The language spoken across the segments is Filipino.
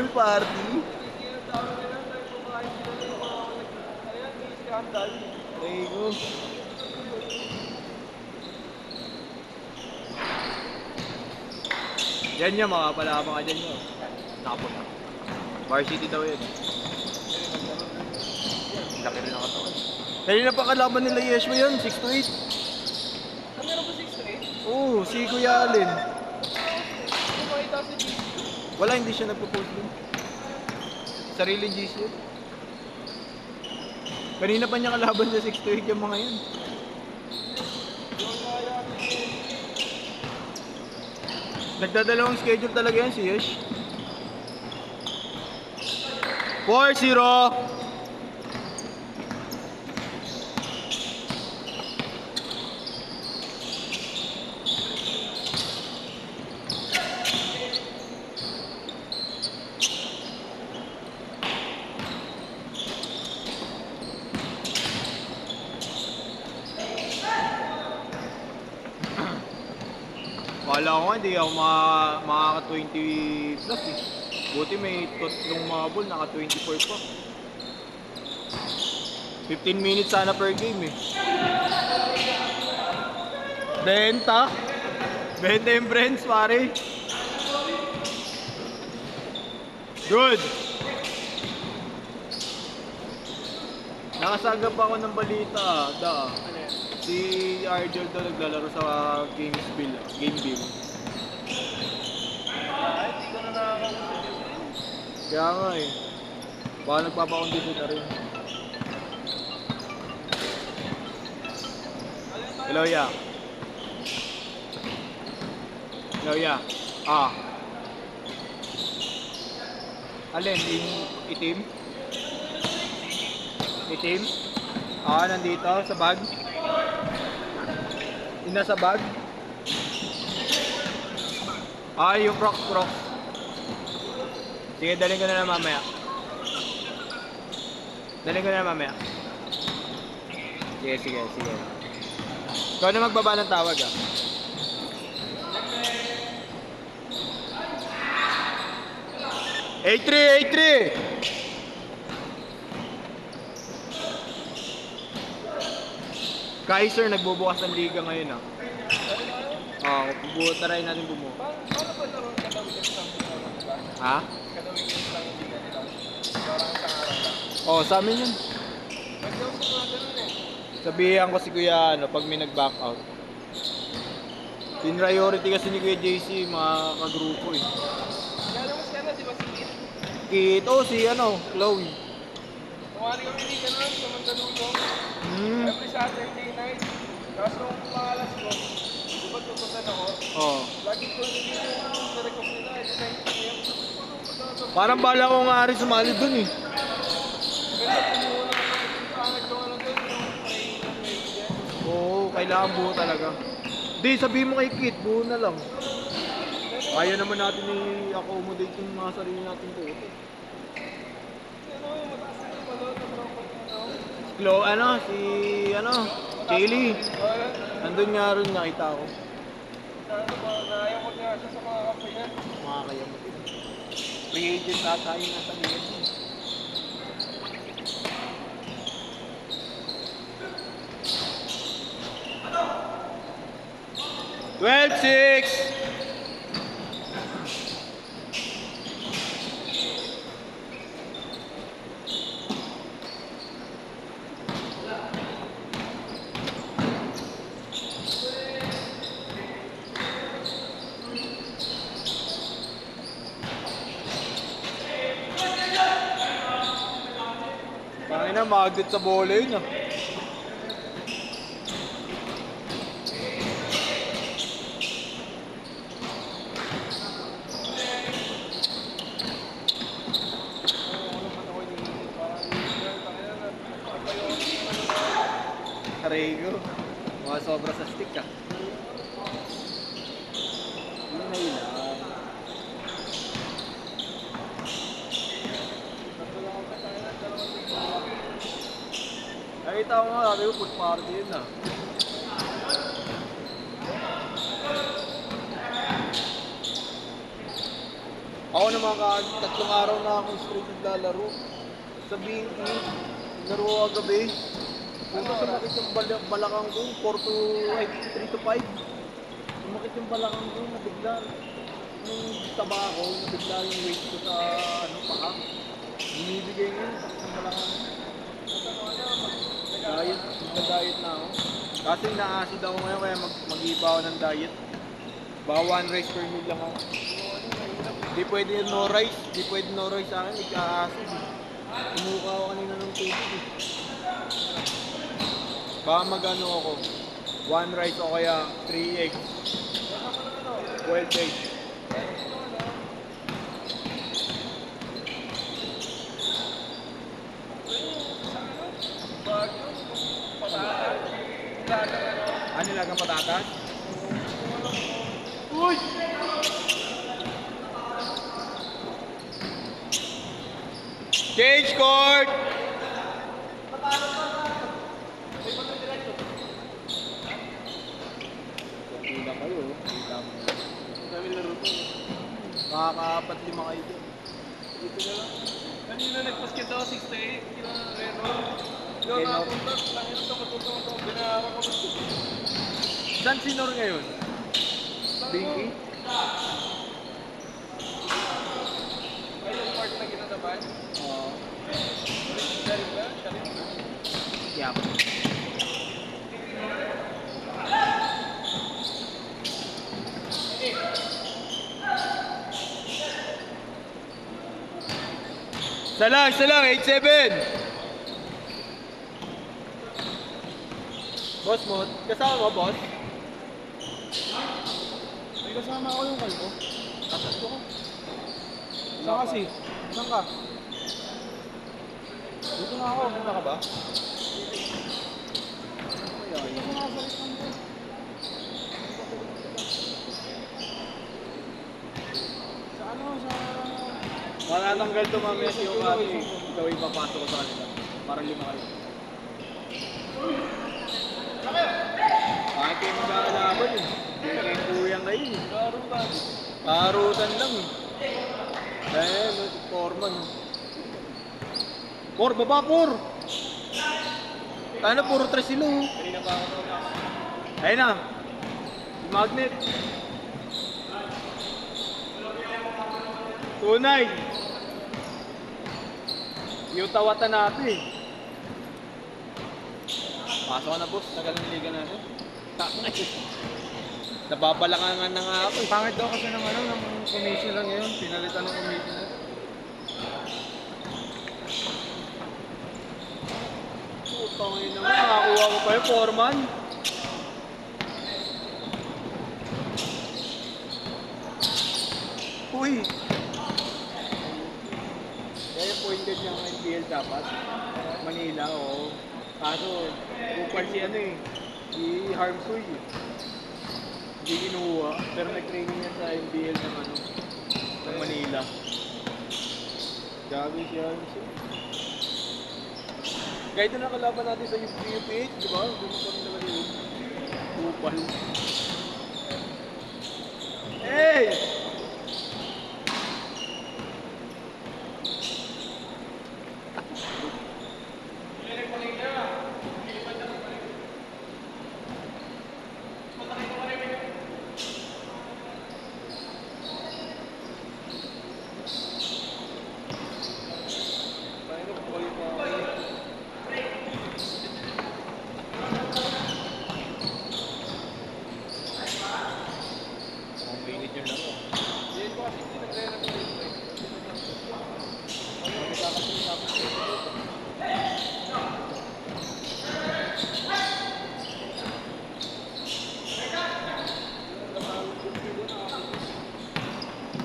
pool party. Rego. Yan niya, makapalama ka dyan yun. Nakapot na. Varsity daw yun. Laki rin ang katawan. Kanina pa kalaban nila Yeshua yun, 6 to 8. Meron ba 6 to 8? Oo, si Kuya Allen. Kumakita si GC. Wala, hindi siya nagpo-post dun. Sariling GC yun. Kanina pa niya kalaban sa 6 to 8 yung mga yun. Nagdadalawang schedule talaga yan si Yesh. 4-0. Wala ko nga, hindi ako makaka-20 plus eh. Buti may tatlong mga ball, naka-24 pa. 15 minutes sana per game eh. Benta? Benta yung friends pare. Good! Nakasagap ako ng balita si Argel daw naglalaro sa Game Bill. Ay, hindi ko na nakakausap. Kaya nga eh. Baka nagpapakondisyon na rin. Hello, ya. Hello, ya. Alin? Yung itim? Itim? Nandito sa bag. Yung nasa bag. Yung Crocs. Sige, daling ko na lang mamaya. Sige. Ikaw na magbaba ng tawag ah. A3! Kaiser nagbubukas ng liga ngayon ah. Try natin bumuo. Paano ba ito kada weekend lang diba? Ha? Kada weekend lang yung liga nila. Parang isang araw lang. Sa amin yun. Nag-joke sa mga ganun eh. Sabihan ko si Kuya pag may nag-back out. Priority kasi ni Kuya JC, mga kagrupo eh. Kaya naman siya na, di ba si Kit? Kito si Chloe. Tumali kami ni Ganon sa Mandaluyong. Every Saturday night. Tapos nung pangalas ko, di ba tutusan ako? Lagi ko nilito yung na-record nila. 9 p.m. Parang bala ko nga rin sumali dun eh. Ganda pumuho na yung pangit ko ano dun, yung may Oo, kailangan buo talaga. Di, sabihin mo kay Kit, buo na lang. Kaya naman natin i-accommodate yung mga sarili natin po. Ano, mataas na yung balon na parang Kaylee. Nandun nga rin, nakita ko. Naayamot nga siya sa mga kampayan. Makakayamot yun. Free agent ata yung nasa liyan yun. "12-6". Tangina, magnet sa bola yun ah. Rego, mga sobra sa stick ah. Yun na yun ah. Nakita ko nga, sabi ko food party yun ah. Ako naman tatlong araw na akong straight naglalaro. Sa BNE, laro ako gabi. Punta sumakit yung balakang ko, 4 to, ay, 3 to 5. Sumakit yung balakang ko, nabigla. Nung taba ako, nabigla yung weight ko sa paa. Binibigay ngayon, sakit ng balakang ko. Diet, nagda-diet na ako. Kasi na-acid ako ngayon kaya mag-iba ako ng diet. Baka 1 rice per meal lang ako. Di pwede no rice, di pwede no rice sa akin, ika-acid. Umuka ako kanina ng tubig eh. Baka mag-ano ako, 1 rice o kaya 3 eggs. 12 eggs. Ano lagang patatas? Uy! Change court! Kunti lang kayo, kita mo. Dami laro to. Makaka-4-5 kayo dyan. Dito na lang. Kanina nag-basket ako, 6 to 8. Kina Reno. Hindi ako Reno. nakapunta. Langin ito, matutong ito. Binaharap ako. Saan sinor ngayon? Binky? Ay, yung part na ginataban. Oo. Siya rin ba? Siya rin ba? Yeah. Salang, 8-7! Boss mo, kasama mo, boss? May kasama ako yung kalbo. Kasama ko. Saan kasi? Saan ka? Dito na ako, punta ka ba? Dito ko nakasalit lang ko. Sa ano? Sa... Matatanggal to mamaya si yung ate. Ikaw ipapasok ko sa kanila. Para 5 kayo. Bakit kayo magkakalaban eh? Hindi kayo kuyang kayo eh. Karutan. Karutan lang eh. Dahil, Foreman. Por, baba, por! Tayo puro 3 sila oh. Kanina pa ako na. Ayun na. Si Magnet. Tunay. Yung tawatan natin. Pasok ka na boss. Tagal ng liga natin. Nababalakangan na nga ako. Pangit daw kasi ng ano, ng commission lang ngayon. Pinalitan ng commission. Putang ina naman. Nakakuha ko pa yung foreman. Uy. Kaya pointed niya ang NPL dapat. Manila, oo. Kaso, kupal si ano eh. Si Harmsoy eh. Hindi kinuha. Pero nag-training niya sa NPL ng ano. Ng Manila. Gabi si Harmsoy. Kahit na nakalaban natin sa UPH, di ba? Doon pa rin naman yun. Kupal. Hey! Mainit yung laro. Hindi ko kasi hindi nagre-review dito eh. Kami kakasing-tapos dito.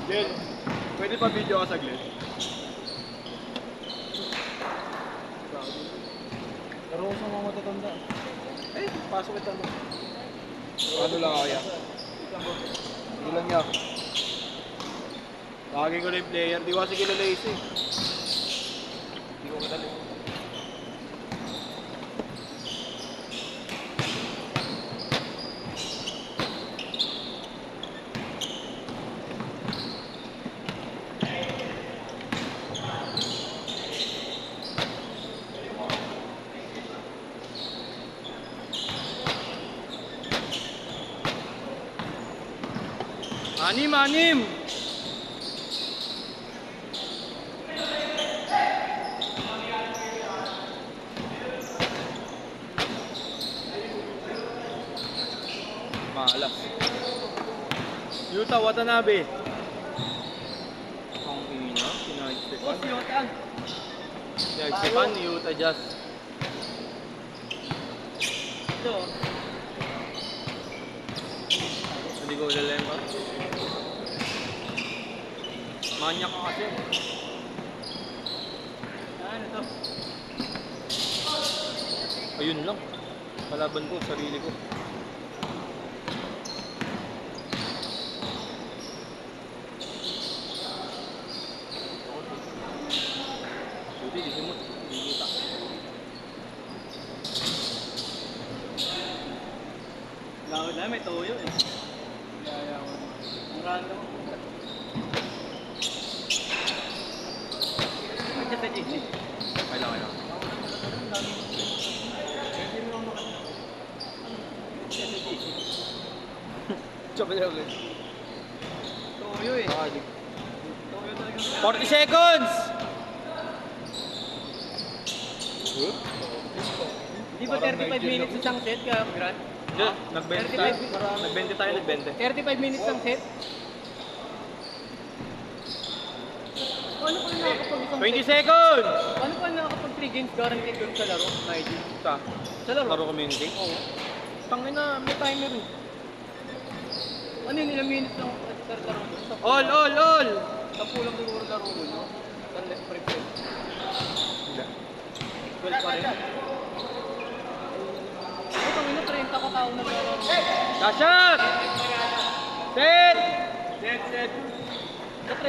Glenn, pwede pa video ka sa Glenn? Pero sa mga matatanda. Eh, pasok kita mo. Ano lang kaya? Sige lang niya. Tawagin ko na yung player. Di kasi kilala isa eh. Hindi ko kadali. Anim, anim! Malas. Yuta Watanabe. Ang ina, Pinoy Stefan. Pinoy Stefan, Yuta Jazz. Ito. Hindi ko lalempa. Manyak ka kasi. Ano to? Ayun lang. Kalaban ko, sarili ko. Buti, di simot. Di kita. Lawad na, may toyo eh. Ang random. Ang sa GC. Kailangan. Tsaka na ulit. Toyo eh. Baka di. Toyo talaga. 40 seconds! Di ba 35 minutes isang set ka, Grant? Hindi, nag-20 tayo. Nag-20 tayo, nag-20. 35 minutes ang set? Paano pa nakakapag-isang 20 seconds! Paano pa nakakapag 3 games guaranteed doon sa laro, Nigel? Sa Sa laro? laro community? Oo. Tangin na, may timer eh. Ano yun, ilang minutes lang sa laro doon? All! Sa pulang siguro laro doon, no? Unless prepare. Hindi. 12 pa rin. Ito, ina, 30 ka tao na laro. Shot! Set! Set!